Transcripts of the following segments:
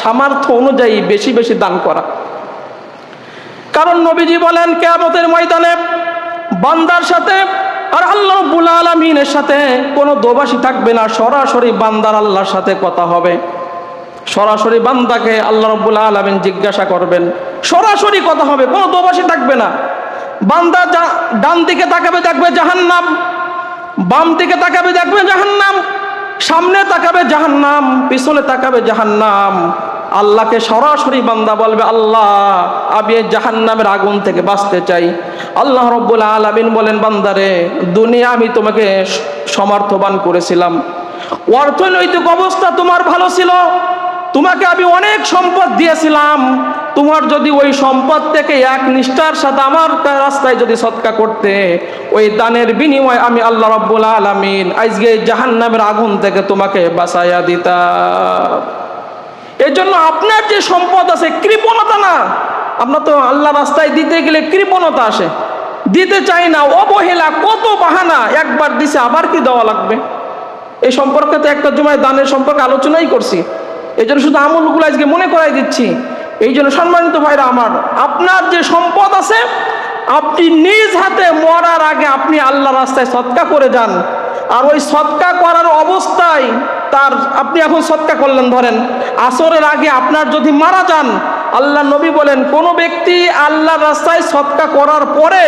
সামর্থ্য অনুযায়ী বেশি বেশি দান করা। কারণ নবীজি বলেন কিয়ামতের ময়দানে বান্দার সাথে আর আল্লাহ রাব্বুল আলামিনের সাথে কোনো দোভাষী থাকবে না, সরাসরি বান্দার আল্লাহর সাথে কথা হবে। সরাসরি বান্দাকে আল্লাহ রাব্বুল আলামিন জিজ্ঞাসা করবেন, সরাসরি কথা হবে, কোনো দোভাষী থাকবে না। বান্দা ডান দিকে তাকাবে দেখবে জাহান্নাম, বাম দিকে তাকাবে দেখবে জাহান্নাম, সামনে তাকাবে জাহান্নাম, পিছনে তাকাবে জাহান্নাম। আল্লাহকে সরাসরি বান্দা বলবে, আল্লাহ আমি এই জাহান্নামের আগুন থেকে বাঁচতে চাই। আল্লাহ রাব্বুল আলামিন বলেন, বান্দারে দুনিয়া আমি তোমাকে সমর্থবান করেছিলাম, অর্থনৈতিক অবস্থা তোমার ভালো ছিল, তোমাকে আমি অনেক সম্পদ দিয়েছিলাম। তোমার যদি ওই সম্পদ থেকে এক নিষ্ঠার সাথে আমার রাস্তায় যদি সদকা করতে, ওই দানের বিনিময়ে আমি আল্লাহ রাব্বুল আলামিন আজকে জাহান্নামের আগুন থেকে তোমাকে বাঁচাইয়া দিতাম। এই জন্য আপনার যে সম্পদ আছে কৃপণতা না, আপনার তো আল্লাহ রাস্তায় দিতে গেলে কৃপণতা আসে, দিতে চাই না, অবহেলা, কত বাহানা, একবার দিছে আবার কি দেওয়া লাগবে। এই সম্পর্কে তো একটা জুমায় দানের সম্পর্কে আলোচনাই করছি, এই জন্য শুধু আমলগুলো আজকে মনে করাই দিচ্ছি। এই জন্য সম্মানিত ভাইরা আমার, আপনার যে সম্পদ আছে আপনি নিজ হাতে মরার আগে আপনি আল্লাহ রাস্তায় সদকা করে যান। আর ওই সদকা করার অবস্থায় তার আপনি এখন সদকা করলেন, ধরেন আসরের আগে আপনার যদি মারা যান, আল্লাহ নবী বলেন কোন ব্যক্তি আল্লাহ রাস্তায় সদকা করার পরে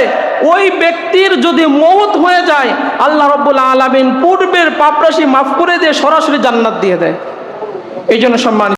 ওই ব্যক্তির যদি মওত হয়ে যায়, আল্লাহ রাব্বুল আলামিন পূর্বের পাপরাশি মাফ করে দিয়ে সরাসরি জান্নাত দিয়ে দেয়। এই জন্য সম্মানিত